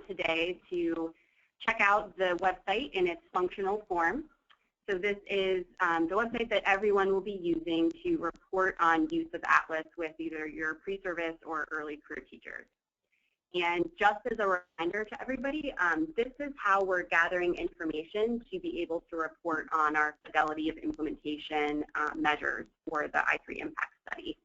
today to check out the website in its functional form. So this is the website that everyone will be using to report on use of Atlas with either your pre-service or early career teachers. And just as a reminder to everybody, this is how we're gathering information to be able to report on our fidelity of implementation measures for the I3 impact study.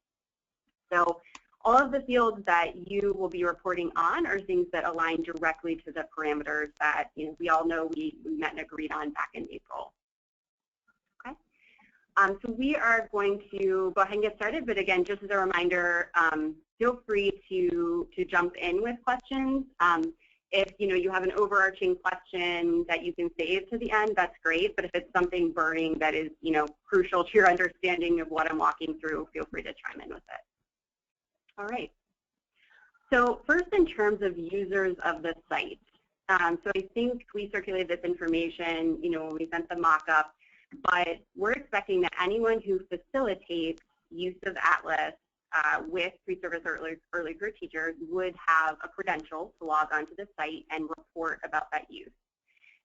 So all of the fields that you will be reporting on are things that align directly to the parameters that we all know we met and agreed on back in April. Okay. So we are going to go ahead and get started, but again, just as a reminder, feel free to jump in with questions. If you have an overarching question that you can save to the end, that's great. But if it's something burning that is crucial to your understanding of what I'm walking through, feel free to chime in with it. All right. So first, in terms of users of the site, so I think we circulated this information, when we sent the mock-up, but we're expecting that anyone who facilitates use of Atlas with pre-service or early career teachers would have a credential to log onto the site and report about that use.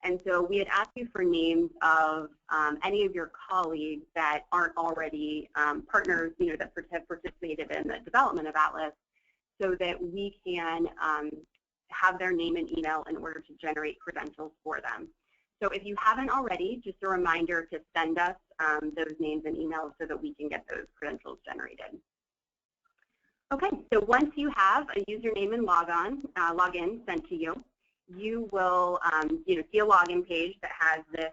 And so we had asked you for names of any of your colleagues that aren't already partners, that have participated in the development of Atlas, so that we can have their name and email in order to generate credentials for them. So if you haven't already, just a reminder to send us those names and emails so that we can get those credentials generated. Okay, so once you have a username and login sent to you, you will see a login page that has this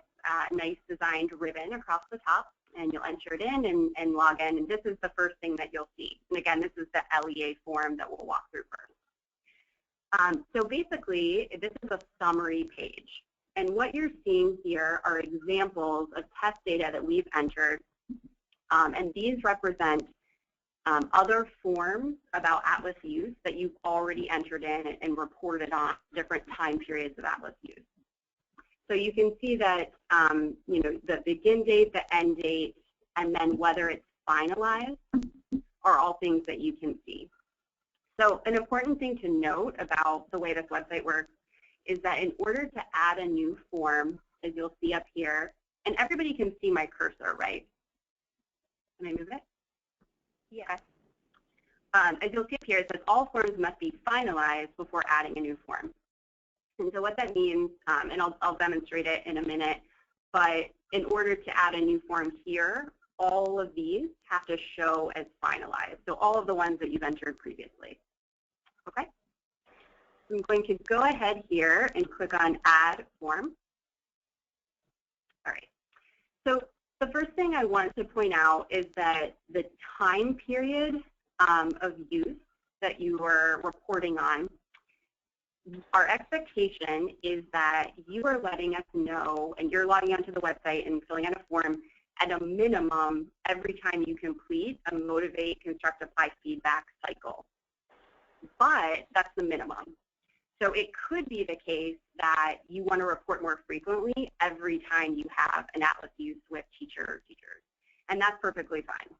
nice designed ribbon across the top, and you'll enter it in and log in, and this is the first thing that you'll see. And again, this is the LEA form that we'll walk through first. So basically, this is a summary page, and what you're seeing here are examples of test data that we've entered, and these represent other forms about Atlas use that you've already entered in and reported on different time periods of Atlas use. So you can see that the begin date, the end date, and then whether it's finalized are all things that you can see. So an important thing to note about the way this website works is that in order to add a new form, as you'll see up here, and everybody can see my cursor, right? Can I move it? Yes. As you'll see up here, it says all forms must be finalized before adding a new form. And so what that means, and I'll demonstrate it in a minute, but in order to add a new form here, all of these have to show as finalized. So all of the ones that you've entered previously. Okay? I'm going to go ahead here and click on Add Form. All right. So the first thing I want to point out is that the time period of use that you are reporting on, our expectation is that you are letting us know, and you're logging onto the website and filling out a form at a minimum every time you complete a Motivate, Construct, Apply feedback cycle. But that's the minimum. So it could be the case that you want to report more frequently every time you have an Atlas use with teachers, and that's perfectly fine.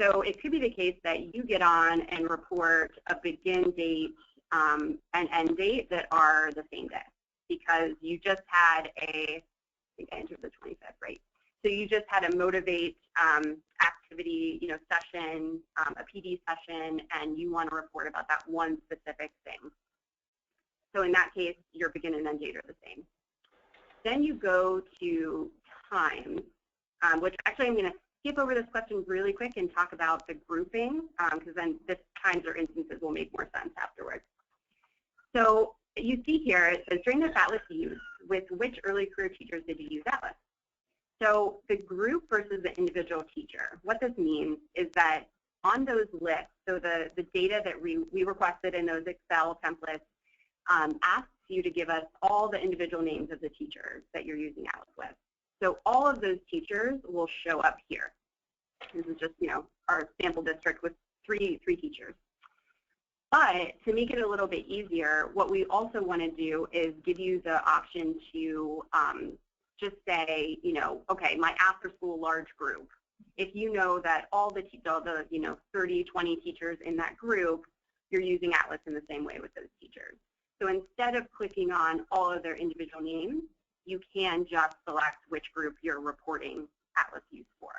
So it could be the case that you get on and report a begin date and end date that are the same day because you just had I think I entered the 25th, right? So you just had a Motivate activity, session, a PD session, and you want to report about that one specific thing. So in that case, your begin and end date are the same. Then you go to times, which actually I'm going to skip over this question really quick and talk about the grouping, because then this times or instances will make more sense afterwards. So you see here, it says during this Atlas use, with which early career teachers did you use Atlas? So the group versus the individual teacher. What this means is that on those lists, so the data that we requested in those Excel templates asks you to give us all the individual names of the teachers that you're using Atlas with. So all of those teachers will show up here. This is just, our sample district with three teachers. But to make it a little bit easier, what we also want to do is give you the option to just say, okay, my after-school large group. If you know that all the 30, 20 teachers in that group, you're using Atlas in the same way with those teachers. So instead of clicking on all of their individual names, you can just select which group you're reporting Atlas use for.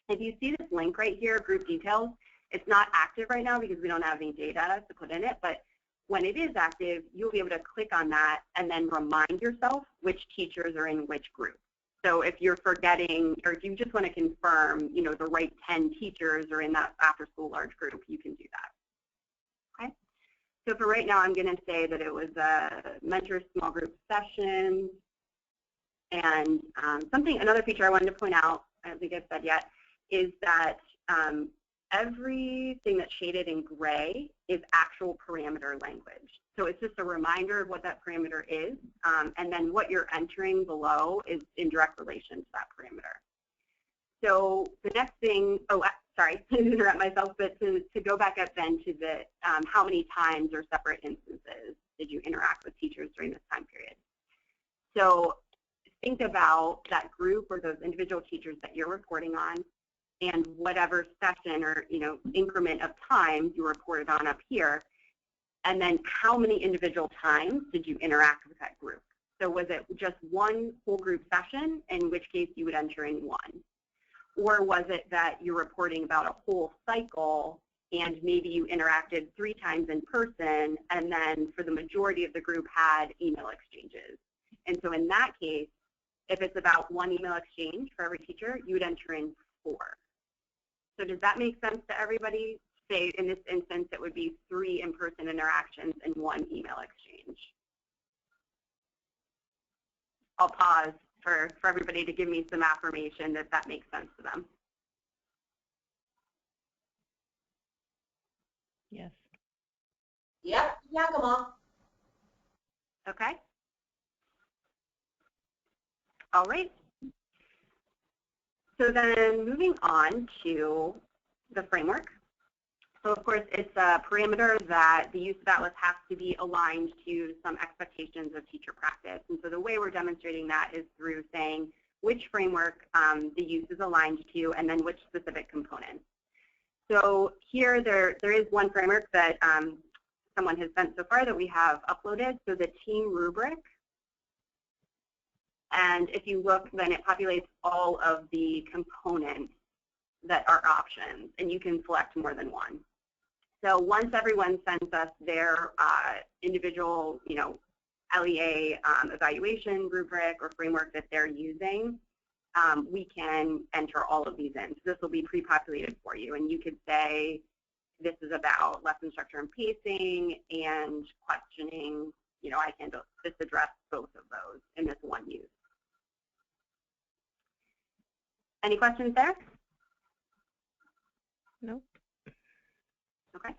If you see this link right here, group details, it's not active right now because we don't have any data to put in it, but when it is active, you'll be able to click on that and then remind yourself which teachers are in which group. So if you're forgetting, or if you just want to confirm, the right 10 teachers are in that after-school large group, you can do that. Okay. So for right now, I'm going to say that it was a mentor small group session, and another feature I wanted to point out, I don't think I've said yet, is that everything that's shaded in gray is actual parameter language. So it's just a reminder of what that parameter is, and then what you're entering below is in direct relation to that parameter. So the next thing, sorry, to interrupt myself, but to go back up then to the how many times or separate instances did you interact with teachers during this time period. So think about that group or those individual teachers that you're reporting on, and whatever session or increment of time you reported on up here, and then how many individual times did you interact with that group? So was it just one whole group session, in which case you would enter in 1? Or was it that you're reporting about a whole cycle and maybe you interacted 3 times in person, and then for the majority of the group had email exchanges? And so in that case, if it's about 1 email exchange for every teacher, you would enter in 4. So does that make sense to everybody? Say in this instance, it would be 3 in-person interactions and 1 email exchange. I'll pause for everybody to give me some affirmation that that makes sense to them. Yes. Yep, Yakima. Okay. All right. So then moving on to the framework. So of course, it's a parameter that the use of Atlas has to be aligned to some expectations of teacher practice. And so the way we're demonstrating that is through saying which framework the use is aligned to, and then which specific components. So here there is one framework that someone has sent so far that we have uploaded, so the team rubric. And if you look, then it populates all of the components that are options, and you can select more than one. So once everyone sends us their individual, LEA evaluation rubric or framework that they're using, we can enter all of these in. So this will be pre-populated for you, and you could say this is about lesson structure and pacing and questioning. I can just address both of those in this one use. Any questions there? Nope. Okay.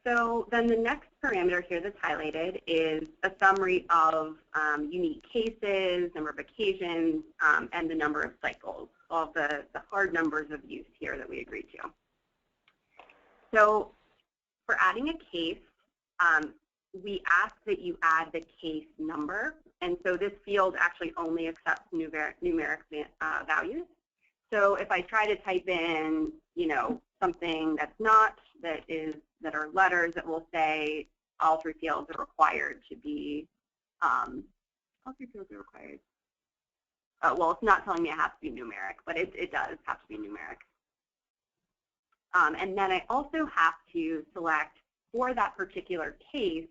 So then the next parameter here that's highlighted is a summary of unique cases, number of occasions, and the number of cycles, all of the hard numbers of use here that we agreed to. So for adding a case, we ask that you add the case number. And so this field actually only accepts numeric values. So if I try to type in, something that's not, that are letters, that will say all 3 fields are required to be, all 3 fields are required. Well, it's not telling me it has to be numeric, but it does have to be numeric. And then I also have to select for that particular case,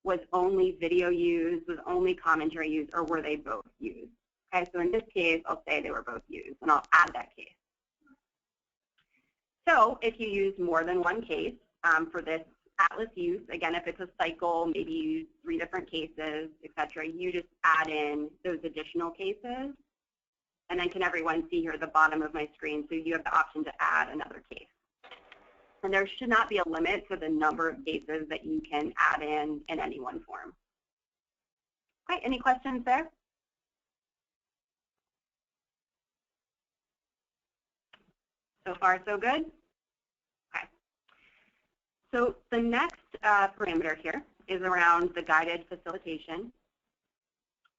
was only video used, was only commentary used, or were they both used? Okay, so in this case, I'll say they were both used, and I'll add that case. So if you use more than one case for this Atlas use, again, if it's a cycle, maybe you use 3 different cases, etc., you just add in those additional cases. And then can everyone see here at the bottom of my screen? So you have the option to add another case. And there should not be a limit to the number of cases that you can add in any one form. Okay, any questions there? So far, so good? Okay. So the next parameter here is around the guided facilitation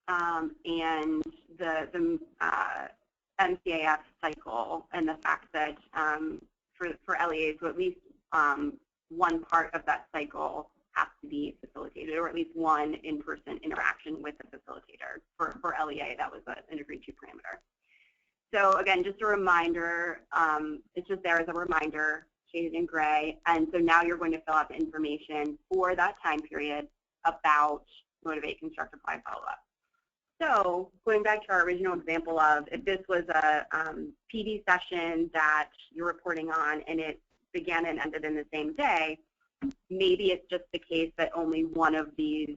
and the MCAF cycle, and the fact that for LEAs, so at least one part of that cycle has to be facilitated, or at least one in-person interaction with the facilitator. For LEA, that was an agreed to parameter. So again, just a reminder, it's just there as a reminder, shaded in gray, and so now you're going to fill out the information for that time period about motivate, construct, apply, follow up. So going back to our original example of if this was a PD session that you're reporting on and it began and ended in the same day, maybe it's just the case that only one of these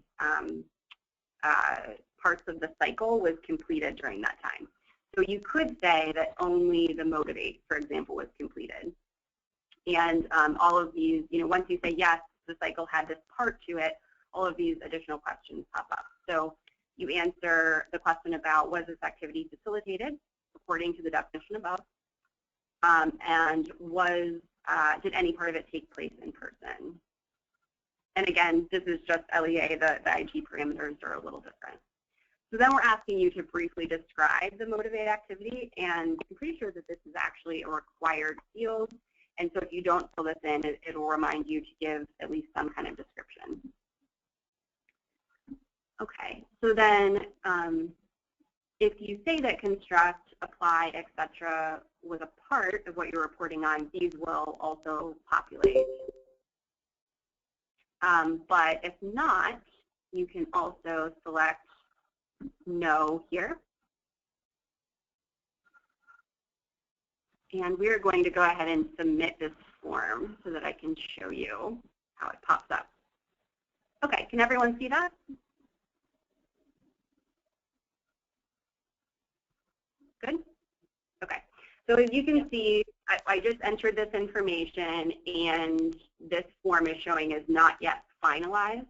parts of the cycle was completed during that time. So you could say that only the motivate, for example, was completed. And all of these, once you say yes, the cycle had this part to it, all of these additional questions pop up. So you answer the question about was this activity facilitated according to the definition above, and did any part of it take place in person? And again, this is just LEA, the IG parameters are a little different. So then we're asking you to briefly describe the motivate activity, and I'm pretty sure that this is actually a required field. And so if you don't fill this in, it will remind you to give at least some kind of description. Okay, so then if you say that construct, apply, etc. was a part of what you're reporting on, these will also populate. But if not, you can also select no here. And we're going to go ahead and submit this form so that I can show you how it pops up. Okay, can everyone see that? Good? Okay. So as you can see, I just entered this information and this form is showing is not yet finalized.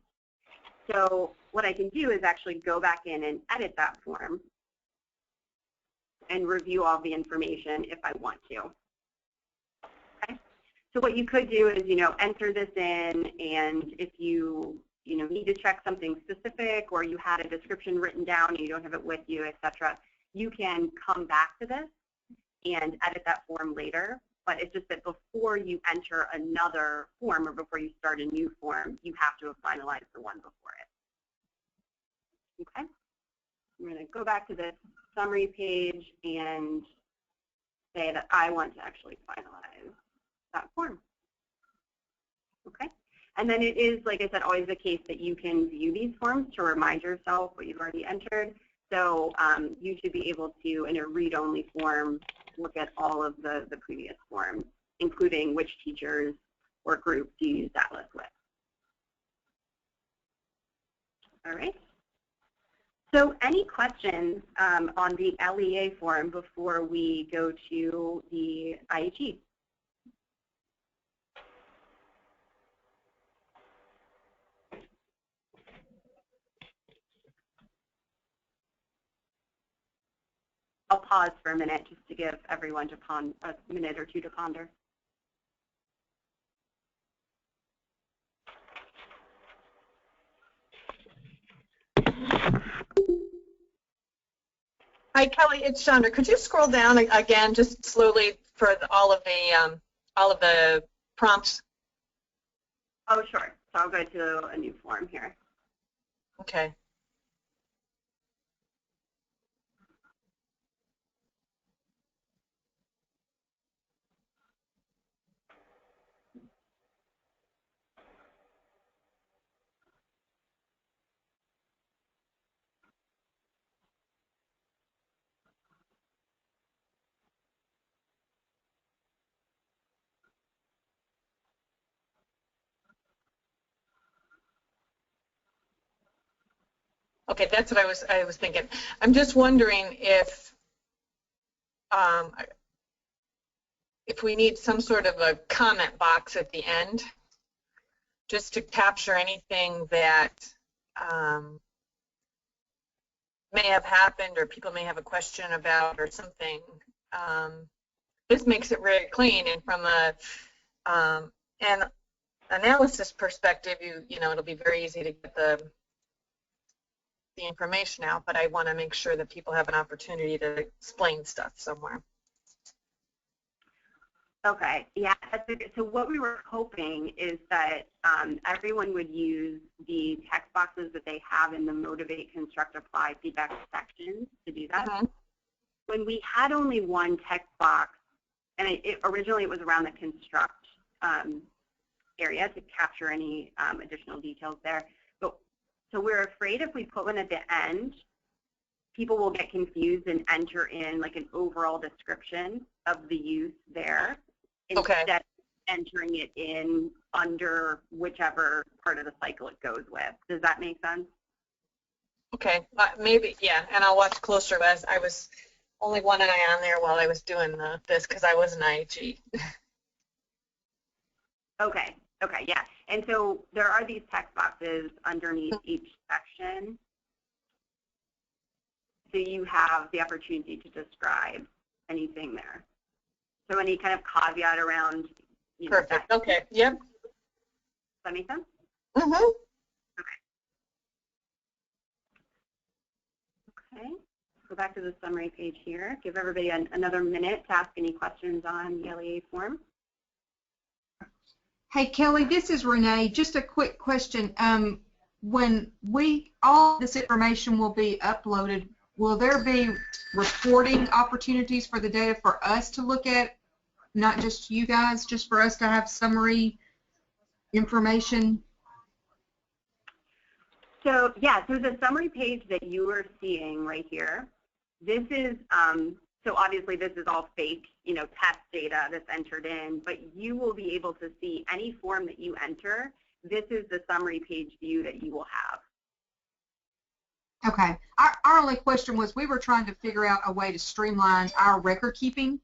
So what I can do is actually go back in and edit that form and review all the information if I want to. Okay? So what you could do is, enter this in, and if you, need to check something specific or you had a description written down and you don't have it with you, etc., you can come back to this and edit that form later. But it's just that before you enter another form or before you start a new form, you have to have finalized the one before it. Okay? I'm going to go back to this summary page and say that I want to actually finalize that form. Okay? And then it is, like I said, always the case that you can view these forms to remind yourself what you've already entered. So you should be able to, in a read-only form, look at all of the previous forms, including which teachers or groups you used Atlas with. All right. So any questions on the LEA form before we go to the IHE? I'll pause for a minute just to give everyone a minute or two to ponder. Hi, Kelly. It's Chandra. Could you scroll down again, just slowly, for all of the prompts? Oh, sure. So I'll go to a new form here. Okay. Okay, that's what I was thinking. I'm just wondering if we need some sort of a comment box at the end, just to capture anything that may have happened or people may have a question about or something. This makes it very clean, and from an analysis perspective, it'll be very easy to get the information out, but I want to make sure that people have an opportunity to explain stuff somewhere. Okay, yeah, so what we were hoping is that everyone would use the text boxes that they have in the Motivate, Construct, Apply feedback sections to do that. Mhm. When we had only one text box, and originally it was around the construct area to capture any additional details there. But so we're afraid if we put one at the end, people will get confused and enter in like an overall description of the use there Okay. instead of entering it in under whichever part of the cycle it goes with. Does that make sense? Okay, maybe, yeah, and I'll watch closer as I was only one eye on there while I was doing this because I was an IHE. Okay, okay, yeah. And so there are these text boxes underneath each section. So you have the opportunity to describe anything there. So any kind of caveat around, you know, Perfect, that. okay, yep. Does that make sense? Mm-hmm. Okay, go back to the summary page here. Give everybody another minute to ask any questions on the LEA form. Hey, Kelly, this is Renee. Just a quick question. When all this information will be uploaded, will there be reporting opportunities for the data for us to look at, not just you guys, just for us to have summary information? So yeah, so the summary page that you are seeing right here, this is, so obviously this is all fake, you know, test data that's entered in, but you will be able to see any form that you enter. This is the summary page view that you will have. Okay. Our only question was we were trying to figure out a way to streamline our record keeping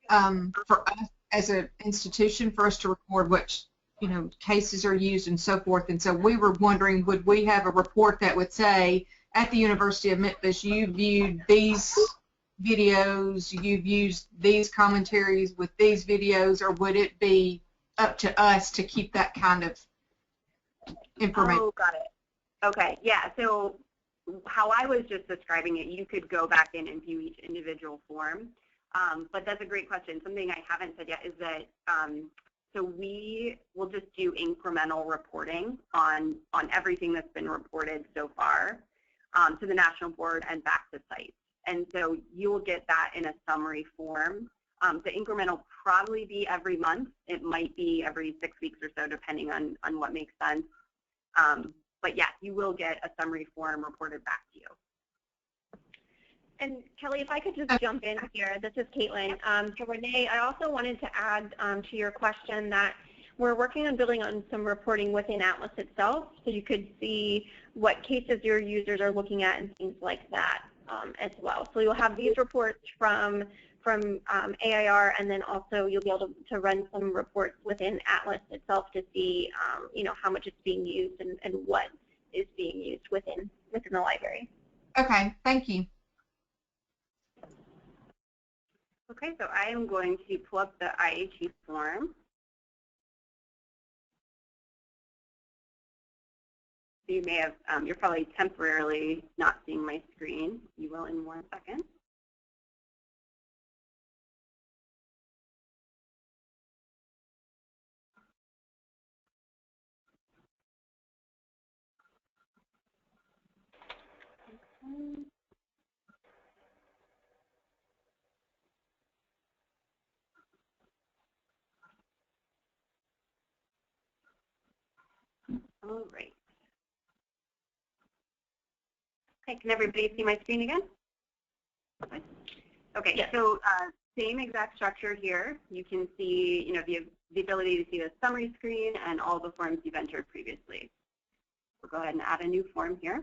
for us as an institution, for us to record which, you know, cases are used and so forth. And so we were wondering, would we have a report that would say, at the University of Memphis, you viewed these videos, you've used these commentaries with these videos, or would it be up to us to keep that kind of information? Oh, got it. Okay, yeah, so how I was just describing it, you could go back in and view each individual form. But that's a great question. Something I haven't said yet is that so we will just do incremental reporting on everything that's been reported so far to the National Board and back to sites. And so you will get that in a summary form. The increment will probably be every month. It might be every 6 weeks or so, depending on what makes sense. But yeah, you will get a summary form reported back to you. And Kelly, if I could just jump in here, this is Caitlin. So Renee, I also wanted to add to your question that we're working on building on some reporting within Atlas itself, so you could see what cases your users are looking at and things like that as well. So you'll have these reports from AIR, and then also you'll be able to run some reports within Atlas itself to see, you know, how much it's being used and what is being used within the library. Okay, thank you. Okay, so I am going to pull up the IHE form. You may have, you're probably temporarily not seeing my screen. You will in 1 second. Okay. All right. Okay, can everybody see my screen again? Okay, yes. So same exact structure here. You can see, you know, the ability to see the summary screen and all the forms you've entered previously. We'll go ahead and add a new form here.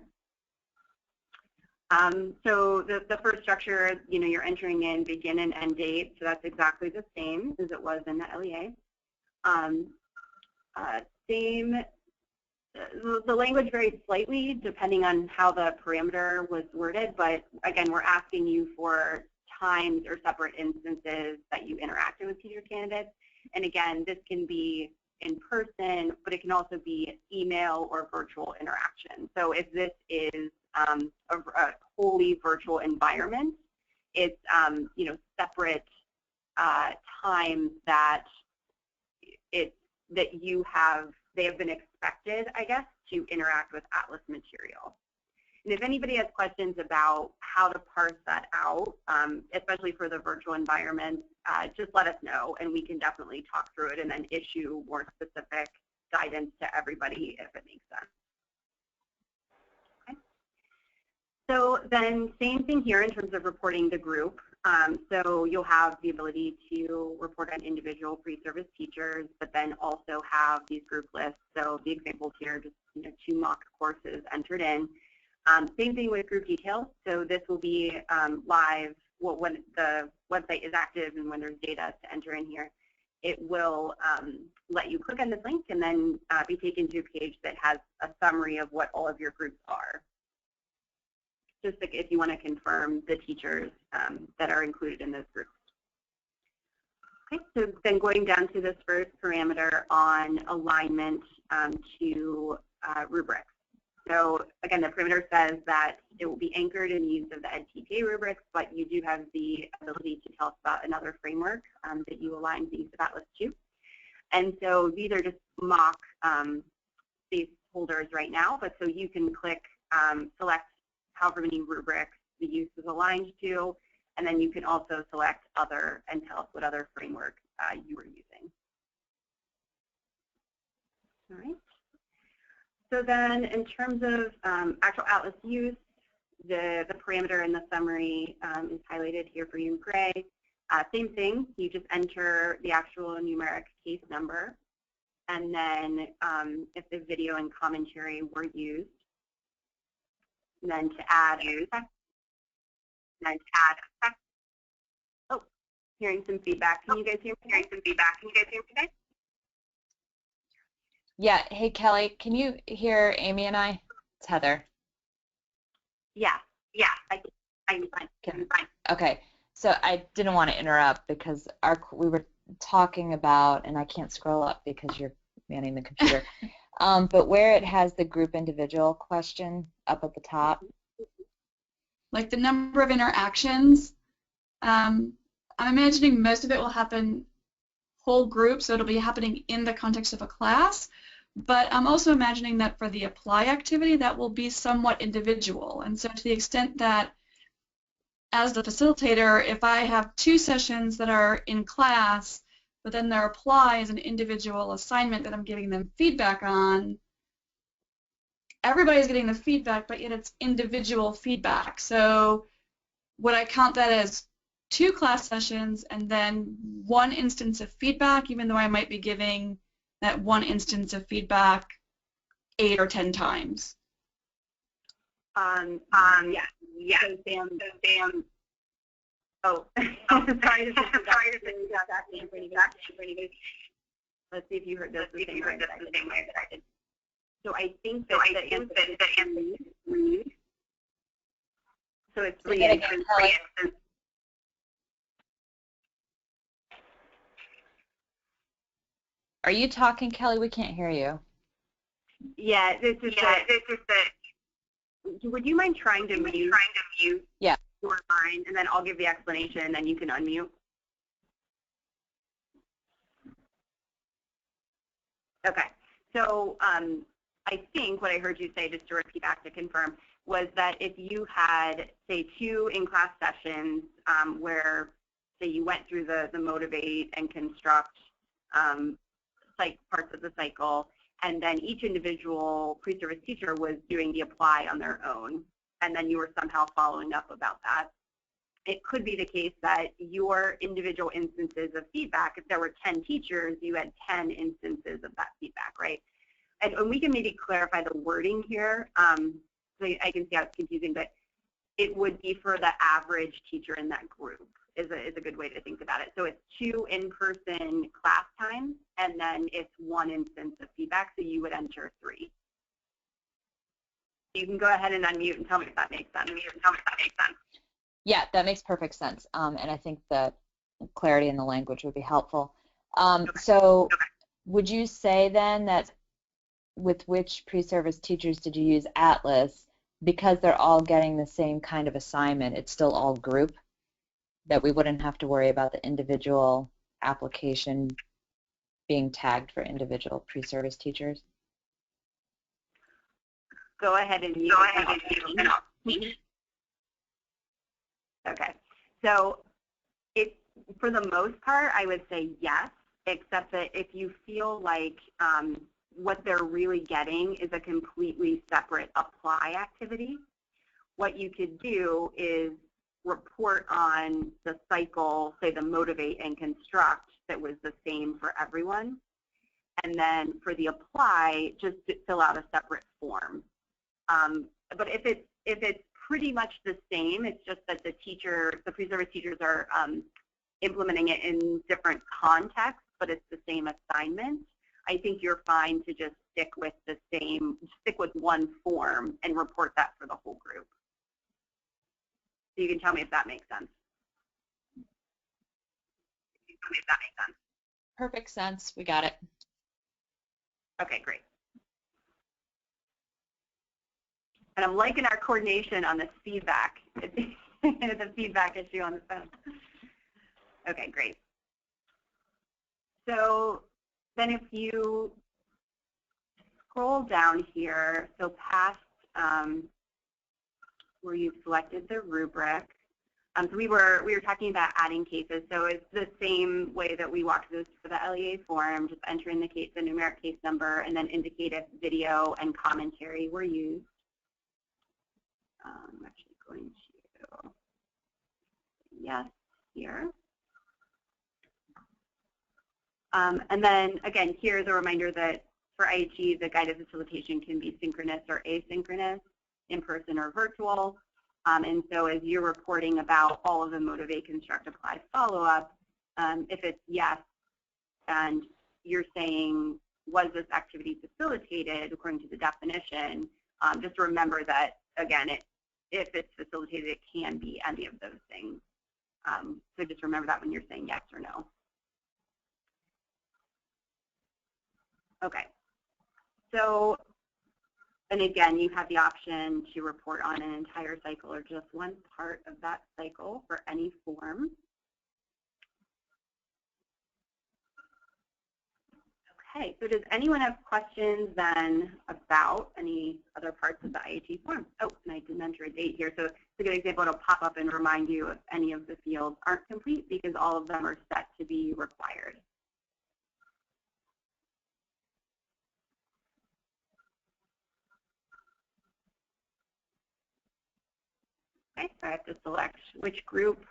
So the first structure, you know, you're entering in begin and end date, so that's exactly the same as it was in the LEA. The language varies slightly depending on how the parameter was worded, but again, we're asking you for times or separate instances that you interacted with teacher candidates. And again, this can be in person, but it can also be email or virtual interaction. So if this is a wholly virtual environment, it's you know, separate times that they have been expected, I guess, to interact with Atlas material. And if anybody has questions about how to parse that out, especially for the virtual environment, just let us know, and we can definitely talk through it and then issue more specific guidance to everybody if it makes sense. Okay. So then same thing here in terms of reporting the group. So you'll have the ability to report on individual pre-service teachers, but then also have these group lists. So the examples here, just 2 mock courses entered in. Same thing with group details. So this will be live when the website is active and when there's data to enter in here. It will let you click on this link and then be taken to a page that has a summary of what all of your groups are. Just like if you want to confirm the teachers that are included in those groups. Okay, so then going down to this first parameter on alignment to rubrics. So again, the parameter says that it will be anchored in the use of the EdTPA rubrics, but you do have the ability to tell us about another framework that you align the use of Atlas to. And so these are just mock placeholders right now, but so you can click, select however many rubrics the use is aligned to, and then you can also select other and tell us what other framework you were using. All right. So then in terms of actual Atlas use, the parameter in the summary is highlighted here for you in gray. Same thing, you just enter the actual numeric case number, and then if the video and commentary were used, and then to add oh, hearing some feedback. Can you guys hear me? Yeah. Hey, Kelly, can you hear Amy and I? It's Heather. Yeah, I can find. Okay. So I didn't want to interrupt because we were talking about, and I can't scroll up because you're manning the computer, but where it has the group individual question up at the top. Like the number of interactions, I'm imagining most of it will happen whole group, so it'll be happening in the context of a class, but I'm also imagining that for the apply activity, that will be somewhat individual. And so to the extent that as the facilitator, if I have 2 sessions that are in class, but then their apply is an individual assignment that I'm giving them feedback on, everybody's getting the feedback, but yet it's individual feedback. So would I count that as 2 class sessions and then 1 instance of feedback, even though I might be giving that 1 instance of feedback 8 or 10 times? Yeah. So Sam. Oh, sorry. Let's see if you heard this the same way that I did. So I think that the answer is read. So it's read. Are you talking, Kelly? We can't hear you. Yeah, this is would you mind trying to mute? Yeah. Your line, and then I'll give the explanation, and then you can unmute. Okay. So I think what I heard you say, just to repeat back to confirm, was that if you had, say, 2 in-class sessions where, say, you went through the motivate and construct parts of the cycle, and then each individual pre-service teacher was doing the apply on their own, and then you were somehow following up about that. It could be the case that your individual instances of feedback, if there were 10 teachers, you had 10 instances of that feedback, right? And we can maybe clarify the wording here. So I can see how it's confusing, but it would be for the average teacher in that group is a good way to think about it. So it's 2 in-person class times, and then it's 1 instance of feedback, so you would enter 3. You can go ahead and unmute and tell me if that makes sense. Yeah, that makes perfect sense, and I think that clarity in the language would be helpful. So would you say then that with which pre-service teachers did you use Atlas, because they're all getting the same kind of assignment, it's still all group? that we wouldn't have to worry about the individual application being tagged for individual pre-service teachers? Go ahead and mute. Okay. So for the most part, I would say yes, except that if you feel like what they're really getting is a completely separate apply activity, what you could do is report on the cycle, say the motivate and construct, that was the same for everyone. And then for the apply, just fill out a separate form. But if it's pretty much the same, it's just that the pre-service teachers are implementing it in different contexts, but it's the same assignment, I think you're fine to just stick with one form and report that for the whole group. So you can tell me if that makes sense. Perfect sense. We got it. Okay, great. And I'm liking our coordination on this feedback, the feedback issue on the phone. Okay, great. So then if you scroll down here, so past where you've selected the rubric, so we were talking about adding cases. So it's the same way that we walked through for the LEA form, just entering the numeric case number, and then indicate if video and commentary were used. I'm actually going to yes here. And then again, here's a reminder that for IHE, the guided facilitation can be synchronous or asynchronous, in person or virtual. And so as you're reporting about all of the motivate, construct, apply, follow-up, if it's yes, and you're saying, was this activity facilitated according to the definition, just remember that, again, if it's facilitated, it can be any of those things. So just remember that when you're saying yes or no. Okay. So, and again, you have the option to report on an entire cycle or just one part of that cycle for any form. Okay, so does anyone have questions then about any other parts of the IHE form? Oh, and I didn't enter a date here, so it's a good example. It'll pop up and remind you if any of the fields aren't complete because all of them are set to be required. Okay, so I have to select which group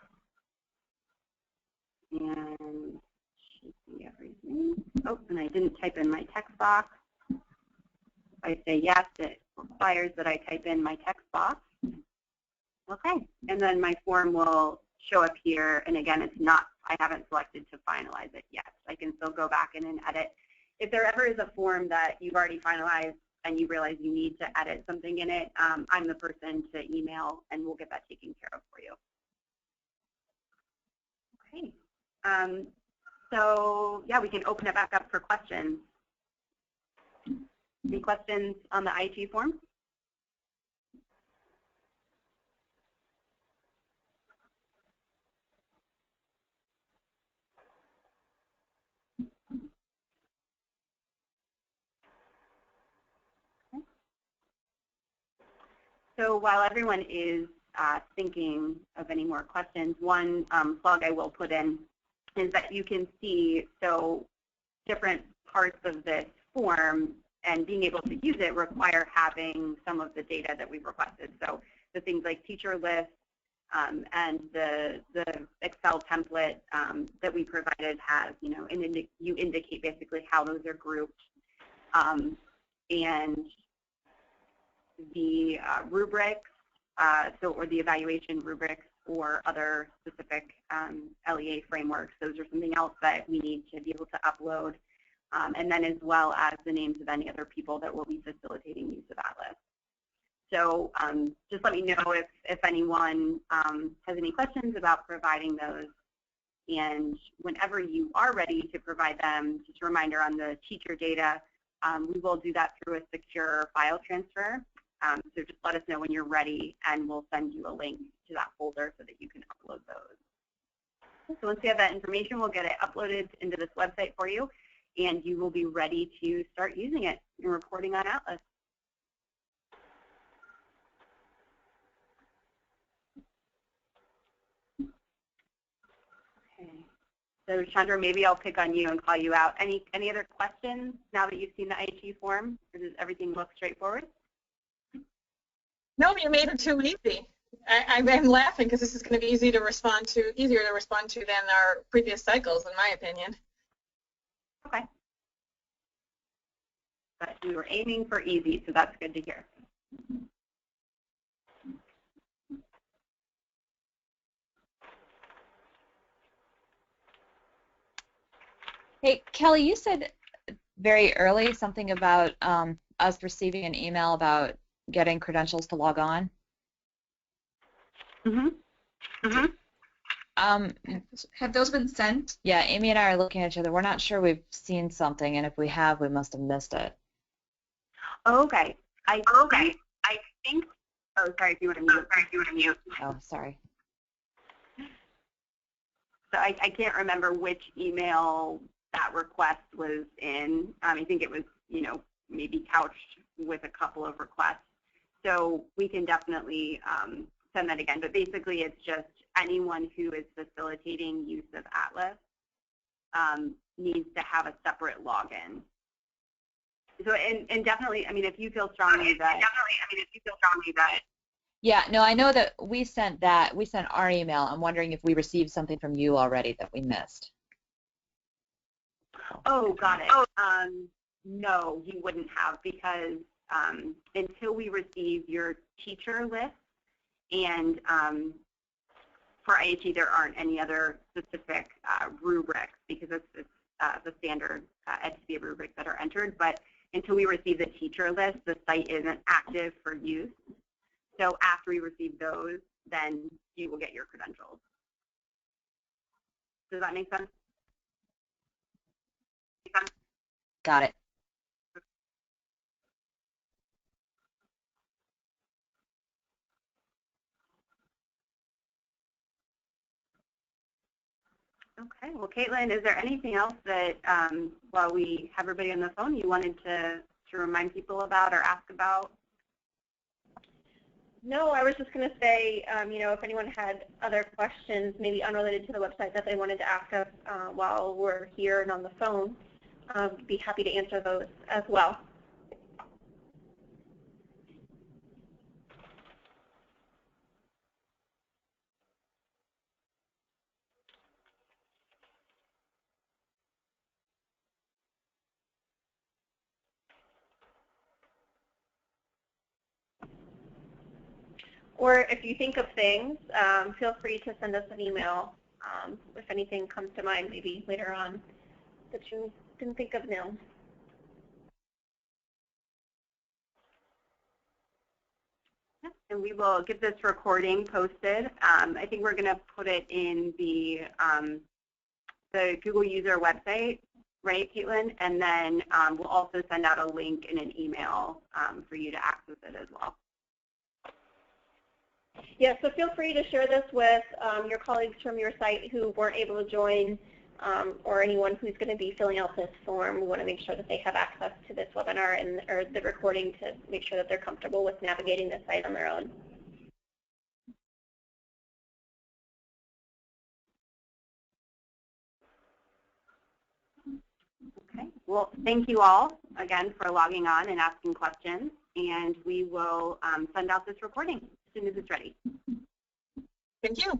and should see everything. Oh, and I didn't type in my text box. If I say yes, it requires that I type in my text box. Okay, and then my form will show up here, and again, I haven't selected to finalize it yet. I can still go back in and edit. If there ever is a form that you've already finalized and you realize you need to edit something in it, I'm the person to email, and we'll get that taken care of for you. Okay. So, yeah, we can open it back up for questions. Any questions on the IHE form? So while everyone is thinking of any more questions, one plug I will put in is that you can see, so different parts of this form and being able to use it require having some of the data that we've requested. So the things like teacher lists and the Excel template that we provided has, you indicate basically how those are grouped. And the rubrics, or the evaluation rubrics or other specific LEA frameworks, those are something else that we need to be able to upload. And then as well as the names of any other people that will be facilitating use of Atlas. So just let me know if anyone has any questions about providing those. And whenever you are ready to provide them, just a reminder on the teacher data, we will do that through a secure file transfer. So just let us know when you're ready, and we'll send you a link to that folder so that you can upload those. So once we have that information, we'll get it uploaded into this website for you, and you will be ready to start using it and reporting on Atlas. Okay. So Chandra, maybe I'll pick on you and call you out. Any other questions now that you've seen the IHE form? Or does everything look straightforward? No, you made it too easy. I've been laughing because this is going to be easier to respond to than our previous cycles, in my opinion. Okay. But we were aiming for easy, so that's good to hear. Hey, Kelly, you said very early something about us receiving an email about getting credentials to log on. Have those been sent? Yeah, Amy and I are looking at each other. We're not sure we've seen something, and if we have, we must have missed it. Okay. I think. Oh, sorry. If you want to mute. Oh, sorry. So I can't remember which email that request was in. I think it was, maybe couched with a couple of requests. So we can definitely send that again. But basically, it's just anyone who is facilitating use of Atlas needs to have a separate login. So, and definitely, if you feel strongly that. Yeah, no, I know that we sent our email. I'm wondering if we received something from you already that we missed. Oh, got it. No, you wouldn't have, because until we receive your teacher list, and for IHE there aren't any other specific rubrics, because it's the standard EdSphere rubrics that are entered, but until we receive the teacher list, the site isn't active for use. So after we receive those, then you will get your credentials. Does that make sense? Got it. Okay. Well, Caitlin, is there anything else that, while we have everybody on the phone, you wanted to remind people about or ask about? No, I was just going to say, if anyone had other questions, maybe unrelated to the website, that they wanted to ask us while we're here and on the phone, be happy to answer those as well. Or if you think of things, feel free to send us an email if anything comes to mind maybe later on that you didn't think of now. And we will get this recording posted. I think we're going to put it in the Google user website, right, Caitlin? And then we'll also send out a link in an email for you to access it as well. Yeah, so feel free to share this with your colleagues from your site who weren't able to join, or anyone who's going to be filling out this form. We want to make sure that they have access to this webinar and or the recording to make sure that they're comfortable with navigating the site on their own. Okay. Well, thank you all again for logging on and asking questions, and we will send out this recording as soon as it's ready. Thank you.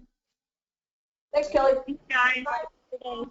Thanks, Kelly. Thanks, guys. Bye.